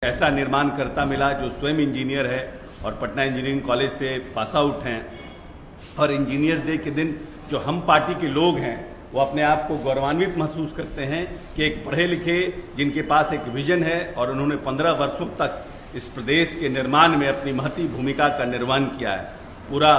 ऐसा निर्माणकर्ता मिला जो स्वयं इंजीनियर है और पटना इंजीनियरिंग कॉलेज से पास आउट हैं। और इंजीनियर्स डे के दिन जो हम पार्टी के लोग हैं वो अपने आप को गौरवान्वित महसूस करते हैं कि एक पढ़े लिखे जिनके पास एक विजन है और उन्होंने 15 वर्षों तक इस प्रदेश के निर्माण में अपनी महती भूमिका का निर्वहन किया है। पूरा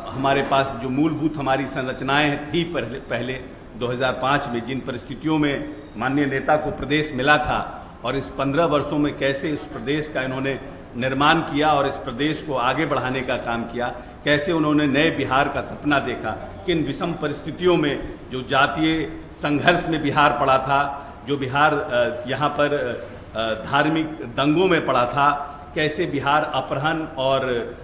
हमारे पास जो मूलभूत हमारी संरचनाएं थी पहले 2005 में, जिन परिस्थितियों में माननीय नेता को प्रदेश मिला था, और इस 15 वर्षों में कैसे इस प्रदेश का इन्होंने निर्माण किया और इस प्रदेश को आगे बढ़ाने का काम किया, कैसे उन्होंने नए बिहार का सपना देखा, किन विषम परिस्थितियों में जो जातीय संघर्ष में बिहार पड़ा था, जो बिहार यहाँ पर धार्मिक दंगों में पड़ा था, कैसे बिहार अपहरण और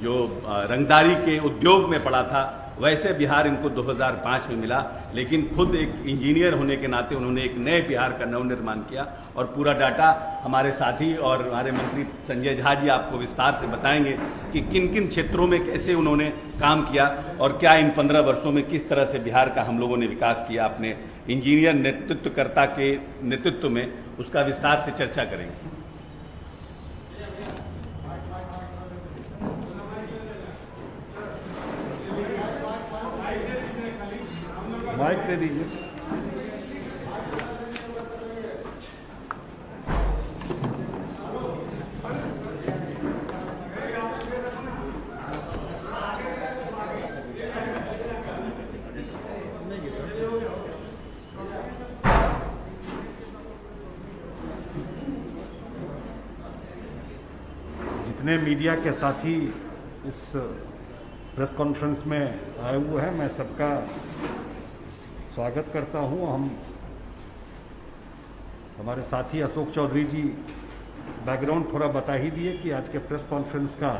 जो रंगदारी के उद्योग में पड़ा था, वैसे बिहार इनको 2005 में मिला। लेकिन खुद एक इंजीनियर होने के नाते उन्होंने एक नए बिहार का नवनिर्माण किया और पूरा डाटा हमारे साथी और हमारे मंत्री संजय झा जी आपको विस्तार से बताएंगे कि किन किन क्षेत्रों में कैसे उन्होंने काम किया और क्या इन 15 वर्षों में किस तरह से बिहार का हम लोगों ने विकास किया अपने इंजीनियर नेतृत्वकर्ता के नेतृत्व में, उसका विस्तार से चर्चा करेंगे। माइक दे दीजिए। जितने मीडिया के साथी इस प्रेस कॉन्फ्रेंस में आए हुए हैं, मैं सबका स्वागत करता हूं। हमारे साथी अशोक चौधरी जी बैकग्राउंड थोड़ा बता ही दिए कि आज के प्रेस कॉन्फ्रेंस का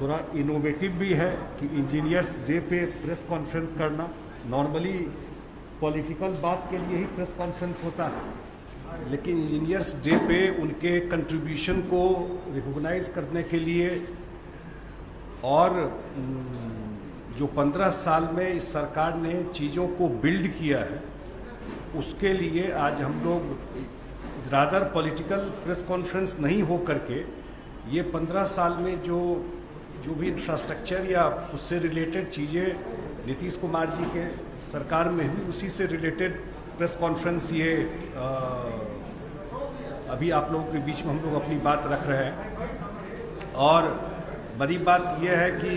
थोड़ा इनोवेटिव भी है कि इंजीनियर्स डे पे प्रेस कॉन्फ्रेंस करना। नॉर्मली पॉलिटिकल बात के लिए ही प्रेस कॉन्फ्रेंस होता है, लेकिन इंजीनियर्स डे पे उनके कंट्रीब्यूशन को रिकॉग्नाइज करने के लिए और जो 15 साल में इस सरकार ने चीज़ों को बिल्ड किया है, उसके लिए आज हम लोग रादर पॉलिटिकल प्रेस कॉन्फ्रेंस नहीं हो करके ये 15 साल में जो भी इंफ्रास्ट्रक्चर या उससे रिलेटेड चीज़ें नीतीश कुमार जी के सरकार में हुई, उसी से रिलेटेड प्रेस कॉन्फ्रेंस ये अभी आप लोगों के बीच में हम लोग अपनी बात रख रहे हैं। और बड़ी बात यह है कि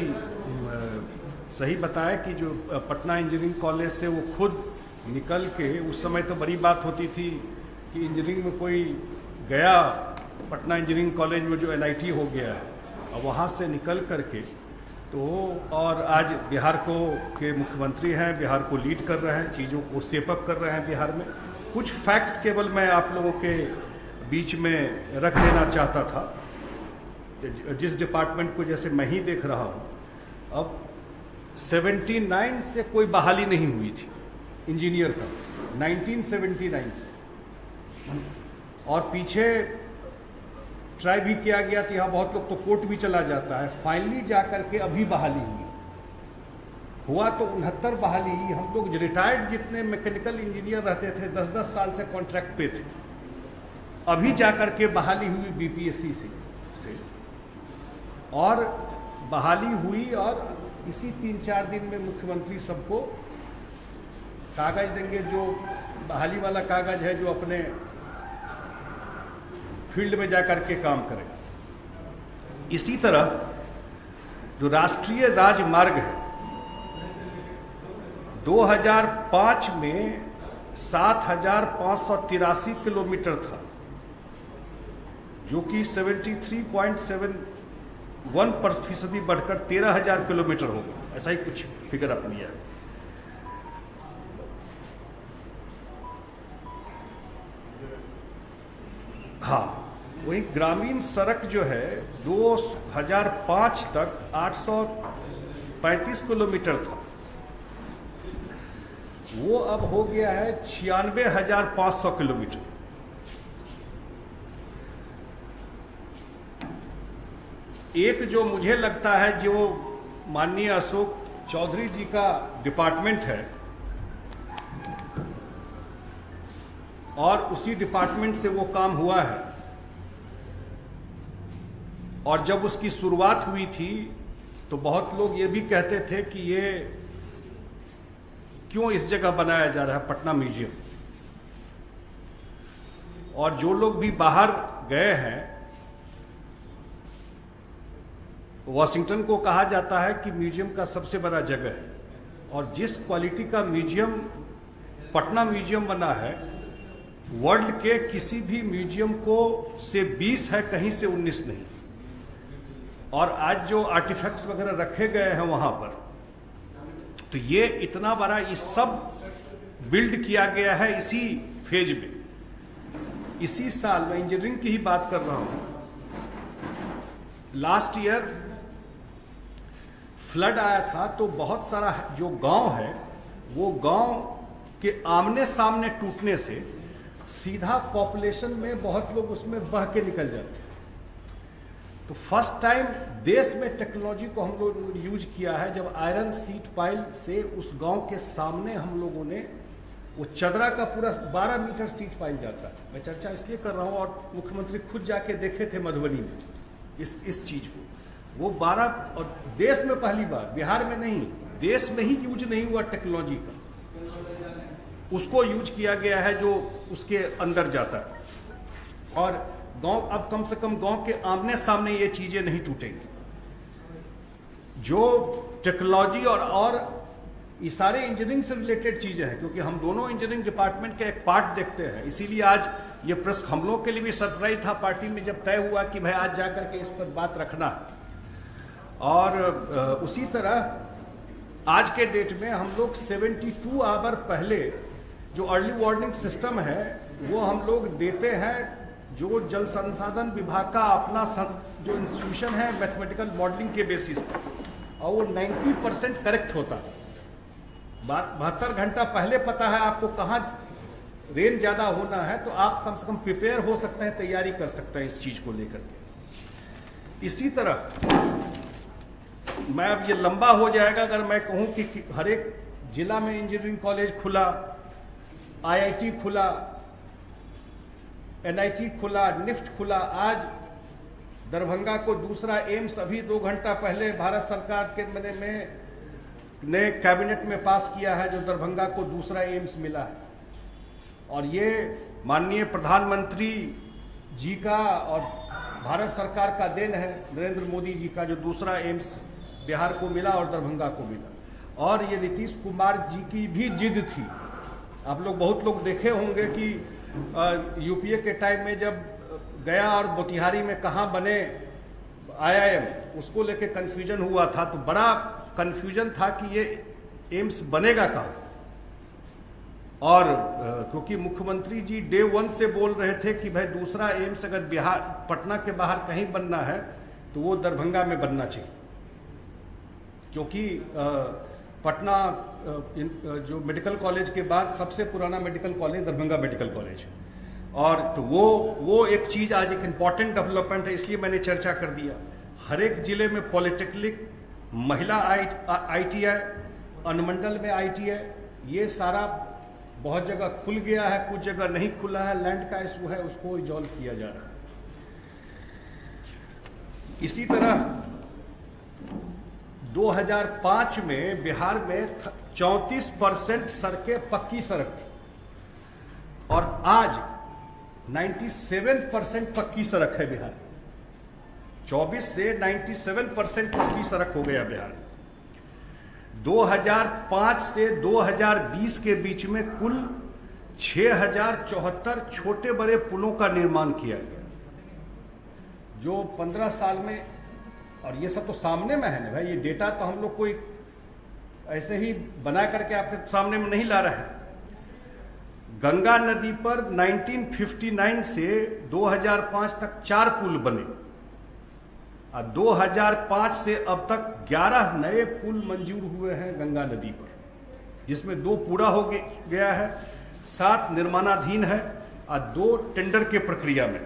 सही बताया कि जो पटना इंजीनियरिंग कॉलेज से वो खुद निकल के, उस समय तो बड़ी बात होती थी कि इंजीनियरिंग में कोई गया पटना इंजीनियरिंग कॉलेज में जो NIT हो गया है, और वहाँ से निकल करके तो और आज बिहार के मुख्यमंत्री हैं, बिहार को लीड कर रहे हैं, चीज़ों को शेप अप कर रहे हैं बिहार में। कुछ फैक्ट्स केवल मैं आप लोगों के बीच में रख देना चाहता था। जिस डिपार्टमेंट को जैसे मैं ही देख रहा हूँ, अब 79 से कोई बहाली नहीं हुई थी इंजीनियर का, 1979 से, और पीछे ट्राई भी किया गया था, यहाँ बहुत लोग तो कोर्ट भी चला जाता है, फाइनली जा करके अभी बहाली हुआ तो 69 बहाली। हम लोग रिटायर्ड जितने मैकेनिकल इंजीनियर रहते थे 10-10 साल से कॉन्ट्रैक्ट पे थे, अभी जा करके बहाली हुई BPSC से और बहाली हुई। और इसी 3-4 दिन में मुख्यमंत्री सबको कागज देंगे, जो बहाली वाला कागज है, जो अपने फील्ड में जाकर के काम करें। इसी तरह जो राष्ट्रीय राजमार्ग है, 2005 में 7,583 किलोमीटर था, जो कि 73.71% बढ़कर 13,000 किलोमीटर हो गया। ऐसा ही कुछ फिगर अपनी है। हाँ, वही ग्रामीण सड़क जो है 2005 तक 835 किलोमीटर था, वो अब हो गया है 96,500 किलोमीटर। एक जो मुझे लगता है जो माननीय अशोक चौधरी जी का डिपार्टमेंट है, और उसी डिपार्टमेंट से वो काम हुआ है, और जब उसकी शुरुआत हुई थी तो बहुत लोग ये भी कहते थे कि ये क्यों इस जगह बनाया जा रहा है पटना म्यूजियम। और जो लोग भी बाहर गए हैं, वॉशिंगटन को कहा जाता है कि म्यूजियम का सबसे बड़ा जगह है, और जिस क्वालिटी का म्यूजियम पटना म्यूजियम बना है, वर्ल्ड के किसी भी म्यूजियम को से 20 है, कहीं से 19 नहीं। और आज जो आर्टिफैक्ट्स वगैरह रखे गए हैं वहां पर, तो ये इतना बड़ा, ये सब बिल्ड किया गया है इसी फेज में। इसी साल, मैं इंजीनियरिंग की ही बात कर रहा हूं, लास्ट ईयर फ्लड आया था तो बहुत सारा जो गांव है वो गांव के आमने सामने टूटने से सीधा पॉपुलेशन में बहुत लोग उसमें बह के निकल जाते हैं। तो फर्स्ट टाइम देश में टेक्नोलॉजी को हम लोग यूज किया है, जब आयरन सीट पाइल से उस गांव के सामने हम लोगों ने वो चदरा का पूरा 12 मीटर सीट पाइल जाता है। मैं चर्चा इसलिए कर रहा हूं, और मुख्यमंत्री खुद जाके देखे थे मधुबनी में इस चीज को। वो 12, और देश में पहली बार, बिहार में नहीं, देश में ही यूज नहीं हुआ टेक्नोलॉजी का, उसको यूज किया गया है जो उसके अंदर जाता है। और गांव, अब कम से कम गांव के आमने सामने ये चीजें नहीं टूटेंगी। जो टेक्नोलॉजी और ये सारे इंजीनियरिंग से रिलेटेड चीजें हैं, क्योंकि हम दोनों इंजीनियरिंग डिपार्टमेंट के एक पार्ट देखते हैं। इसीलिए आज ये प्रेस हम लोग के लिए भी सरप्राइज था पार्टी में जब तय हुआ कि भाई आज जाकर के इस पर बात रखना। और उसी तरह आज के डेट में हम लोग 72 आवर पहले जो अर्ली वार्निंग सिस्टम है वो हम लोग देते हैं, जो जल संसाधन विभाग का अपना जो इंस्टीट्यूशन है मैथमेटिकल मॉडलिंग के बेसिस पर, और वो 90% करेक्ट होता है। 72 घंटा पहले पता है आपको कहाँ रेन ज्यादा होना है, तो आप कम से कम प्रिपेयर हो सकते हैं, तैयारी कर सकते हैं इस चीज को लेकर के। इसी तरह मैं, अब ये लंबा हो जाएगा अगर मैं कहूं कि हर एक जिला में इंजीनियरिंग कॉलेज खुला, IIT खुला, NIT खुला, निफ्ट खुला। आज दरभंगा को दूसरा एम्स अभी 2 घंटा पहले भारत सरकार के ने कैबिनेट में पास किया है, जो दरभंगा को दूसरा एम्स मिला है। और ये माननीय प्रधानमंत्री जी का और भारत सरकार का देन है, नरेंद्र मोदी जी का, जो दूसरा एम्स बिहार को मिला और दरभंगा को मिला। और ये नीतीश कुमार जी की भी जिद थी। आप लोग, बहुत लोग देखे होंगे कि यूपीए के टाइम में जब गया और मोतिहारी में कहाँ बने IIM, उसको लेके कन्फ्यूजन हुआ था। तो बड़ा कन्फ्यूजन था कि ये एम्स बनेगा कहाँ। और क्योंकि मुख्यमंत्री जी डे 1 से बोल रहे थे कि भाई दूसरा एम्स अगर बिहार, पटना के बाहर कहीं बनना है तो वो दरभंगा में बनना चाहिए, क्योंकि पटना जो मेडिकल कॉलेज के बाद सबसे पुराना medical college Darbhanga medical college है। और तो वो एक चीज आज एक इम्पॉर्टेंट डेवलपमेंट है, इसलिए मैंने चर्चा कर दिया। हर एक जिले में पॉलिटेक्निक, महिला ITI, अनुमंडल में ITI, ये सारा बहुत जगह खुल गया है, कुछ जगह नहीं खुला है, लैंड का इशू है, उसको रिजॉल्व किया जा रहा है। इसी तरह 2005 में बिहार में 34% सड़कें पक्की सड़क थी, और आज 97% पक्की सड़क है बिहार। 24 से 97% पक्की सड़क हो गया बिहार। 2005 से 2020 के बीच में कुल 6074 छोटे बड़े पुलों का निर्माण किया गया, जो 15 साल में। और ये सब तो सामने में है ना भाई, ये डेटा तो हम लोग कोई ऐसे ही बना करके आपके सामने में नहीं ला रहे हैं। गंगा नदी पर 1959 से 2005 तक 4 पुल बने, और 2005 से अब तक 11 नए पुल मंजूर हुए हैं गंगा नदी पर, जिसमें 2 पूरा हो गया है, 7 निर्माणाधीन है और 2 टेंडर के प्रक्रिया में।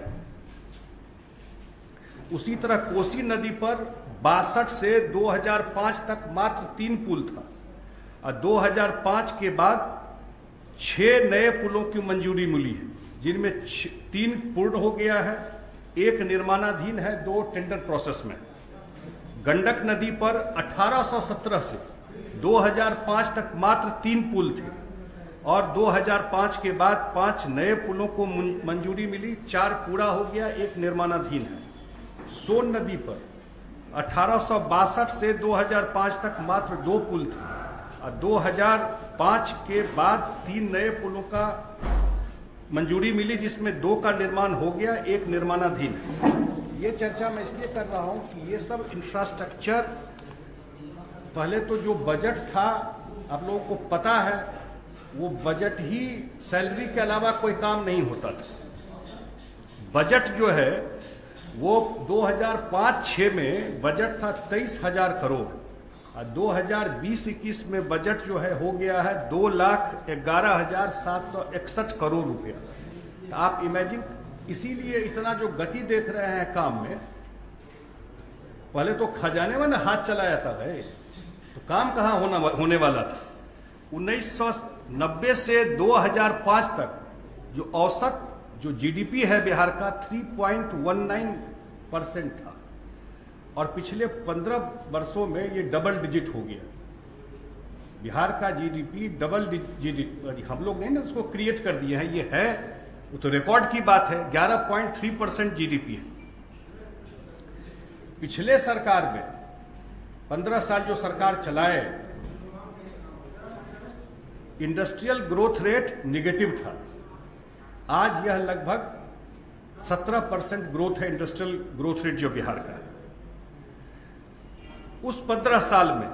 उसी तरह कोसी नदी पर 62 से 2005 तक मात्र 3 पुल था, और 2005 के बाद 6 नए पुलों की मंजूरी मिली है, जिनमें 3 पूर्ण हो गया है, एक निर्माणाधीन है, 2 टेंडर प्रोसेस में। गंडक नदी पर 1817 से 2005 तक मात्र 3 पुल थे और 2005 के बाद 5 नए पुलों को मंजूरी मिली, 4 पूरा हो गया, 1 निर्माणाधीन है। सोन नदी पर 1862 से 2005 तक मात्र 2 पुल थे और 2005 के बाद 3 नए पुलों का मंजूरी मिली, जिसमें 2 का निर्माण हो गया, 1 निर्माणाधीन है। ये चर्चा मैं इसलिए कर रहा हूं कि ये सब इंफ्रास्ट्रक्चर, पहले तो जो बजट था आप लोगों को पता है, वो बजट ही सैलरी के अलावा कोई काम नहीं होता था। बजट जो है वो 2005-06 में बजट था 23,000 करोड़ और 2020-21 में बजट जो है हो गया है 2,11,761 करोड़ रुपया। तो आप इमेजिन, इसीलिए इतना जो गति देख रहे हैं काम में, पहले तो खजाने में ना हाथ चला जाता है तो काम कहाँ होने वाला था। 1990 से 2005 तक जो औसत जो जीडीपी है बिहार का 3.19% था और पिछले 15 वर्षों में ये डबल डिजिट हो गया। बिहार का जीडीपी डबल डिजिट, हम लोग नहीं ना उसको क्रिएट कर दिए हैं, ये है, वो तो रिकॉर्ड की बात है। 11.3% जीडीपी है। पिछले सरकार में 15 साल जो सरकार चलाए, इंडस्ट्रियल ग्रोथ रेट निगेटिव था। आज यह लगभग 17% ग्रोथ है, इंडस्ट्रियल ग्रोथ रेट जो बिहार का है। उस 15 साल में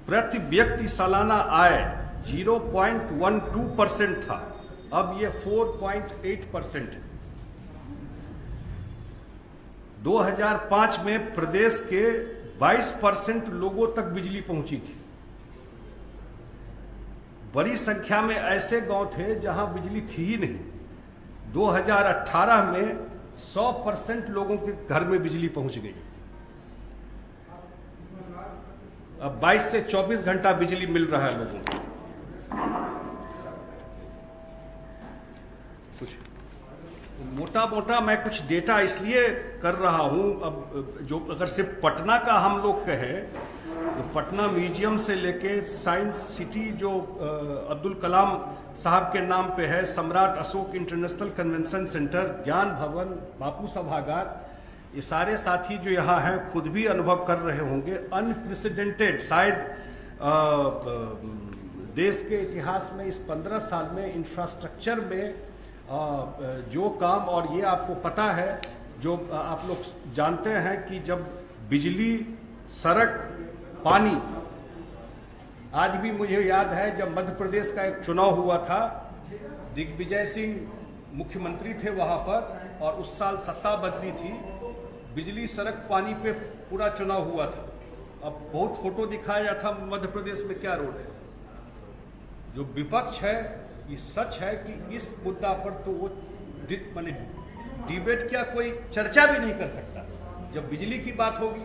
प्रति व्यक्ति सालाना आय 0.12% था, अब ये 4.8% है। 2005 में प्रदेश के 22% लोगों तक बिजली पहुंची थी। बड़ी संख्या में ऐसे गांव थे जहां बिजली थी ही नहीं। 2018 में 100% लोगों के घर में बिजली पहुंच गई। अब 22 से 24 घंटा बिजली मिल रहा है लोगों को। कुछ मोटा मोटा मैं कुछ डेटा इसलिए कर रहा हूं। अब जो अगर सिर्फ पटना का हम लोग कहें तो पटना म्यूजियम से लेके साइंस सिटी जो अब्दुल कलाम साहब के नाम पे है, सम्राट अशोक इंटरनेशनल कन्वेंशन सेंटर, ज्ञान भवन, बापू सभागार, ये सारे साथी जो यहाँ हैं खुद भी अनुभव कर रहे होंगे। अनप्रेसिडेंटेड, शायद देश के इतिहास में इस 15 साल में इंफ्रास्ट्रक्चर में जो काम, और ये आपको पता है, जो आप लोग जानते हैं कि जब बिजली, सड़क, पानी, आज भी मुझे याद है जब मध्य प्रदेश का एक चुनाव हुआ था, दिग्विजय सिंह मुख्यमंत्री थे वहां पर और उस साल सत्ता बदली थी, बिजली, सड़क, पानी पे पूरा चुनाव हुआ था। अब बहुत फोटो दिखाया था मध्य प्रदेश में क्या रोड है। जो विपक्ष है, ये सच है कि इस मुद्दा पर तो वो माने डिबेट क्या, कोई चर्चा भी नहीं कर सकता। जब बिजली की बात होगी,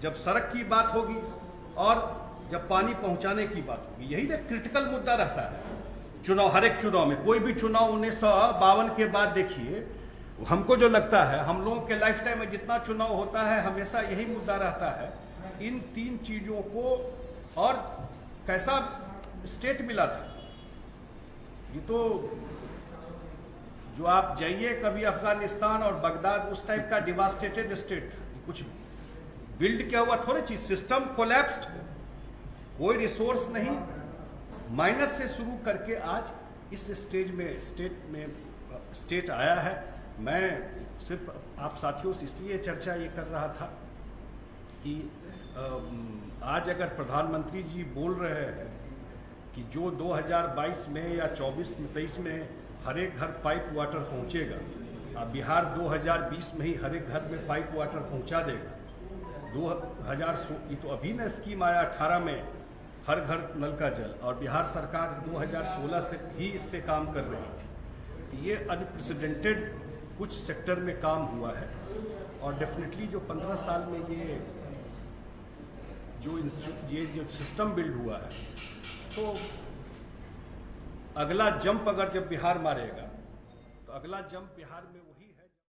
जब सड़क की बात होगी और जब पानी पहुंचाने की बात होगी, यही एक क्रिटिकल मुद्दा रहता है चुनाव, हर एक चुनाव में। कोई भी चुनाव 1952 के बाद देखिए, हमको जो लगता है, हम लोगों के लाइफ टाइम में जितना चुनाव होता है हमेशा यही मुद्दा रहता है, इन 3 चीजों को, और कैसा स्टेट मिला था। ये तो जो आप जाइए कभी अफगानिस्तान और बगदाद, उस टाइप का डिवास्टेटेड स्टेट, कुछ बिल्ड किया हुआ थोड़ी चीज, सिस्टम कोलैप्स्ड, कोई रिसोर्स नहीं, माइनस से शुरू करके आज इस स्टेट आया है। मैं सिर्फ आप साथियों से इसलिए चर्चा ये कर रहा था कि आज अगर प्रधानमंत्री जी बोल रहे हैं कि जो 2022 में या 24-23 में हर एक घर पाइप वाटर पहुंचेगा, बिहार 2020 में ही हर एक घर में पाइप वाटर पहुंचा देगा। 2000 ये तो अभी ना स्कीम आया 18 में, हर घर नल का जल, और बिहार सरकार 2016 से भी इस पे काम कर रही थी। तो ये अनप्रेसिडेंटेड कुछ सेक्टर में काम हुआ है और डेफिनेटली जो 15 साल में ये जो सिस्टम बिल्ड हुआ है, तो अगला जंप अगर जब बिहार मारेगा तो अगला जंप बिहार में